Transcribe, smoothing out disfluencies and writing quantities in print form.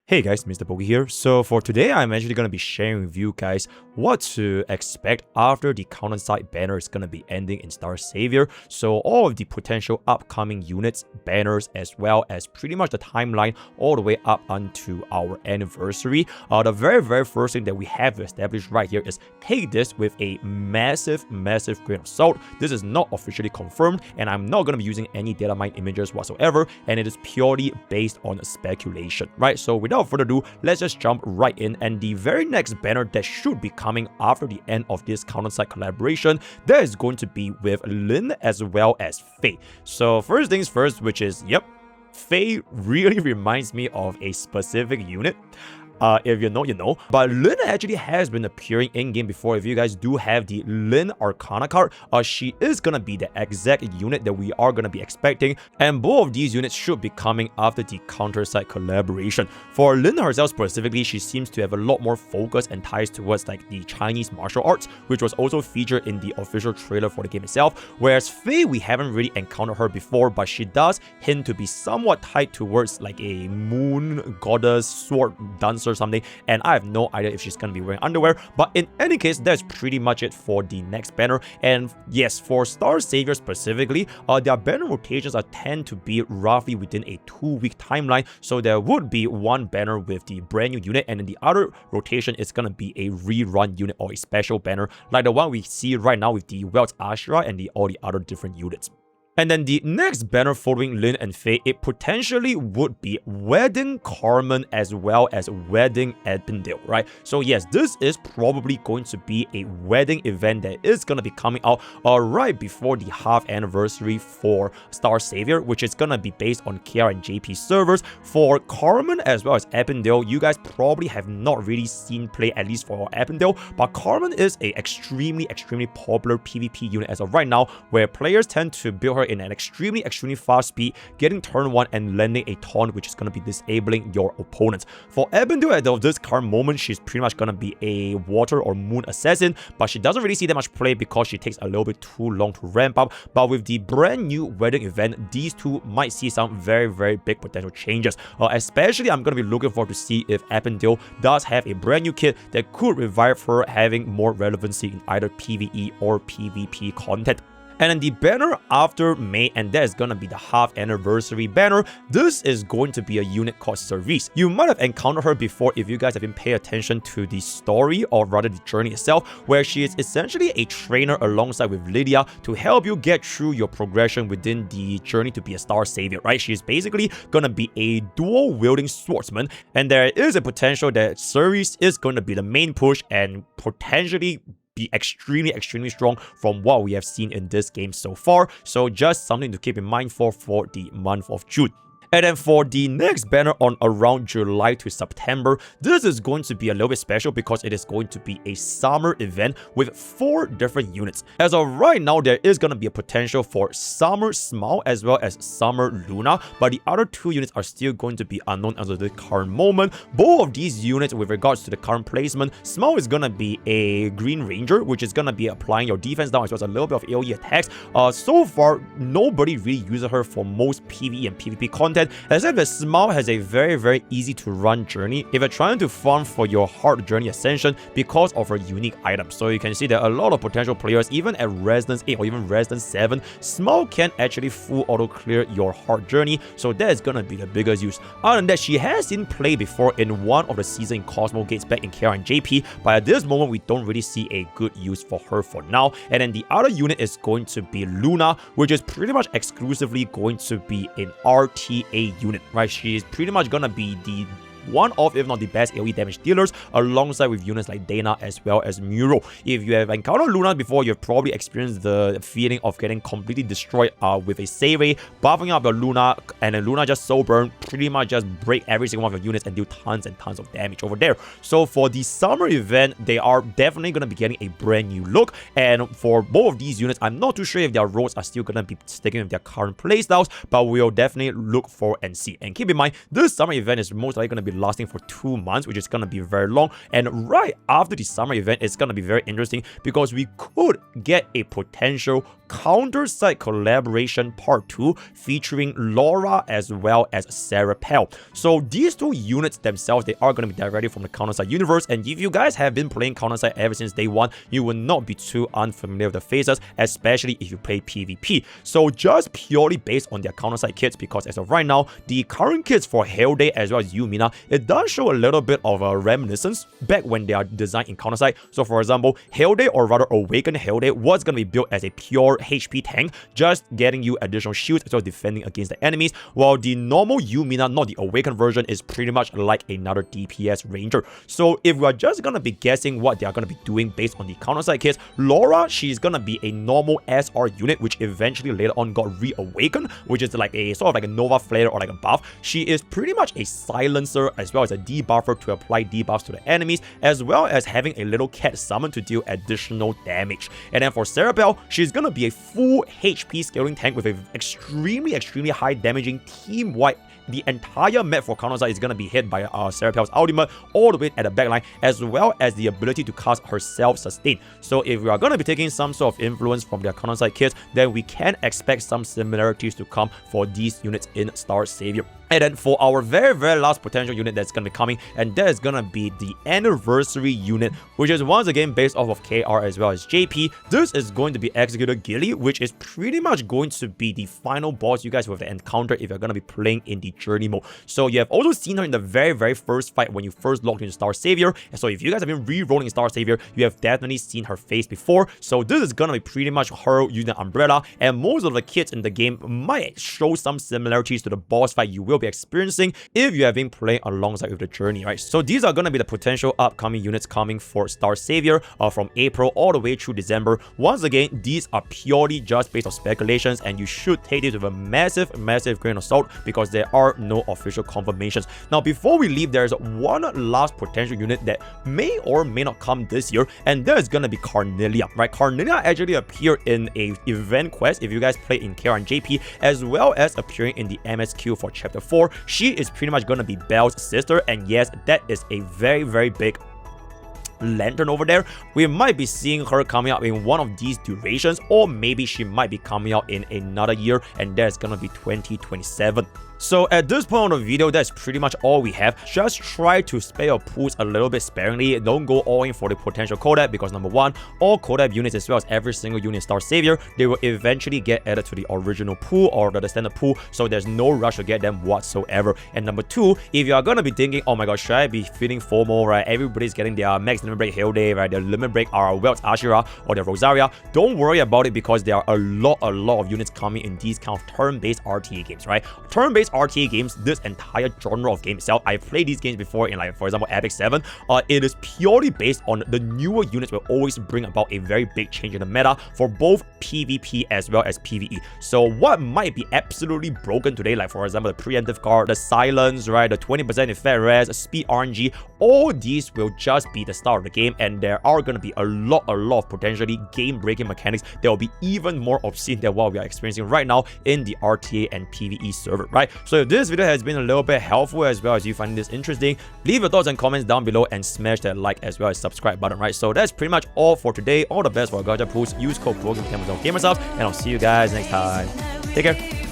Hey guys, MrPokke here. So for today, I'm actually going to be sharing with you guys what to expect after the Counterside banner is going to be ending in starsavior. So all of the potential upcoming units, banners, as well as pretty much the timeline all the way up unto our anniversary. The very first thing that we have to establish right here is take this with a massive grain of salt. This is not officially confirmed, and I'm not going to be using any data mine images whatsoever, and it is purely based on speculation, right? So without further ado, let's just jump right in. And the very next banner that should be coming after the end of this Counterside collaboration, that is going to be with Lynn as well as Fate. So first things first, which is, yep, Fate really reminds me of a specific unit. If you know, you know. But Lynn actually has been appearing in-game before. If you guys do have the Lynn Arcana card, she is gonna be the exact unit that we are gonna be expecting. And both of these units should be coming after the Counterside collaboration. For Lynn herself specifically, she seems to have a lot more focus and ties towards like the Chinese martial arts, which was also featured in the official trailer for the game itself. Whereas Faye, we haven't really encountered her before, but she does hint to be somewhat tied towards like a moon goddess sword dancer or something, and I have no idea if she's gonna be wearing underwear. But in any case, that's pretty much it for the next banner. And yes, for starsavior specifically, their banner rotations tend to be roughly within a 2-week timeline. So there would be one banner with the brand new unit, and then the other rotation is gonna be a rerun unit or a special banner, like the one we see right now with the Welt's Ashra and all the other different units. And then the next banner following Lynn and Faye, it potentially would be Wedding Carmen as well as Wedding Edendale, right? So yes, this is probably going to be a wedding event that is going to be coming out right before the half anniversary for starsavior, which is going to be based on KR and JP servers. For Carmen as well as Edendale, you guys probably have not really seen play, at least for Edendale, but Carmen is a extremely popular PvP unit as of right now, where players tend to build her in an extremely fast speed, getting turn 1 and landing a taunt, which is going to be disabling your opponent. For Edendale, at this current moment, she's pretty much going to be a water or moon assassin, but she doesn't really see that much play because she takes a little bit too long to ramp up. But with the brand new wedding event, these two might see some very big potential changes. Especially, I'm going to be looking forward to see if Edendale does have a brand new kit that could revive her having more relevancy in either PvE or PvP content. And then the banner after May, and that is gonna be the half anniversary banner. This is going to be a unit called Service. You might have encountered her before if you guys have been paying attention to the story, or rather the journey itself, where she is essentially a trainer alongside with Lydia to help you get through your progression within the journey to be a starsavior, right? She is basically gonna be a dual wielding swordsman, and there is a potential that Service is going to be the main push and potentially be extremely strong from what we have seen in this game so far. So just something to keep in mind for the month of June. And then for the next banner on around July to September, this is going to be a little bit special because it is going to be a summer event with 4 different units. As of right now, there is going to be a potential for Summer Smile as well as Summer Luna, but the other 2 units are still going to be unknown as of the current moment. Both of these units, with regards to the current placement, Smile is going to be a Green Ranger, which is going to be applying your defense down as well as a little bit of AoE attacks. So far, nobody really uses her for most PvE and PvP content, except that Smile has a very easy to run journey if you're trying to farm for your hard journey ascension because of her unique items. So you can see there are a lot of potential players, even at Resonance 8 or even Resonance 7, Smile can actually full auto clear your hard journey, so that is gonna be the biggest use. Other than that, she has seen play before in one of the season in Cosmo Gates back in KR and JP, but at this moment we don't really see a good use for her for now. And then the other unit is going to be Luna, which is pretty much exclusively going to be an RTA unit, right? She is pretty much gonna be the one of, if not the best, AoE damage dealers, alongside with units like Dana as well as Muro. If you have encountered Luna before, you've probably experienced the feeling of getting completely destroyed with a save ray, buffing up your Luna, and then Luna just so burn, pretty much just break every single one of your units and do tons and tons of damage over there. So for the summer event, they are definitely going to be getting a brand new look, and for both of these units, I'm not too sure if their roles are still going to be sticking with their current playstyles, but we'll definitely look for and see. And keep in mind, this summer event is most likely going to be lasting for 2 months, which is gonna be very long. And right after the summer event, it's gonna be very interesting because we could get a potential Counterside collaboration part 2 featuring Laura as well as Sarah Pell. So these two units themselves, they are going to be directly from the Counterside universe, and if you guys have been playing Counterside ever since day 1, you will not be too unfamiliar with the faces, especially if you play PvP. So just purely based on their Counterside kits, because as of right now, the current kits for Hellday as well as Yumina, it does show a little bit of a reminiscence back when they are designed in Counterside. So for example, Hellday, or rather Awakened Hellday, was going to be built as a pure HP tank, just getting you additional shields as well as defending against the enemies, while the normal Yumina, not the Awakened version, is pretty much like another DPS ranger. So if we are just gonna be guessing what they are gonna be doing based on the Counterside kits, Laura, she's gonna be a normal SR unit, which eventually later on got reawakened, which is like a sort of like a Nova Flare or like a buff. She is pretty much a silencer as well as a debuffer to apply debuffs to the enemies, as well as having a little cat summon to deal additional damage. And then for Sarah Bell, she's gonna be a full HP scaling tank with an extremely high damaging team-wide. The entire map for Counterside is going to be hit by Sarah Pell's ultimate all the way at the backline, as well as the ability to cast her self-sustain. So if we are going to be taking some sort of influence from their Counterside kits, then we can expect some similarities to come for these units in Starsavior. And then for our very last potential unit that's going to be coming, and that is going to be the Anniversary unit, which is once again based off of KR as well as JP. This is going to be Executor Gilly, which is pretty much going to be the final boss you guys will encounter if you're going to be playing in the Journey mode. So you have also seen her in the very first fight when you first logged into Starsavior. And so if you guys have been re-rolling in Starsavior, you have definitely seen her face before. So this is going to be pretty much her using the umbrella, and most of the kits in the game might show some similarities to the boss fight you will be experiencing if you have been playing alongside with the Journey, right? So these are going to be the potential upcoming units coming for Starsavior from April all the way through December. Once again, these are purely just based on speculations, and you should take this with a massive grain of salt because there are no official confirmations. Now, before we leave, there's one last potential unit that may or may not come this year, and that is going to be Carnelia, right? Carnelia actually appeared in a event quest if you guys play in KR and JP, as well as appearing in the MSQ for Chapter 4. She is pretty much going to be Belle's sister, and yes, that is a very big lantern over there. We might be seeing her coming out in one of these durations, or maybe she might be coming out in another year, and that's gonna be 2027. So at this point of the video, that's pretty much all we have. Just try to spare your pools a little bit sparingly. Don't go all in for the potential Kodak, because number one, all Kodak units as well as every single unit in Starsavior, they will eventually get added to the original pool or the standard pool, so there's no rush to get them whatsoever. And number two, if you are gonna be thinking, oh my god, should I be feeling FOMO, right? Everybody's getting their max limit break Hellday, right? Their limit break are Welt's Ashira or their Rosaria. Don't worry about it, because there are a lot of units coming in these kind of turn-based RTA games, right? Turn-based RTA games, this entire genre of game itself, I've played these games before in, like, for example, Epic 7. It is purely based on the newer units will always bring about a very big change in the meta for both PvP as well as PvE. So what might be absolutely broken today, like for example, the preemptive guard, the silence, right, the 20% effect res, speed RNG, all these will just be the start of the game, and there are going to be a lot of potentially game-breaking mechanics that will be even more obscene than what we are experiencing right now in the RTA and PvE server, right? So if this video has been a little bit helpful as well as you find this interesting, leave your thoughts and comments down below and smash that like as well as subscribe button, right? So that's pretty much all for today. All the best for gacha pools. Use code PROGAME10% Gamersubs, and I'll see you guys next time. Take care.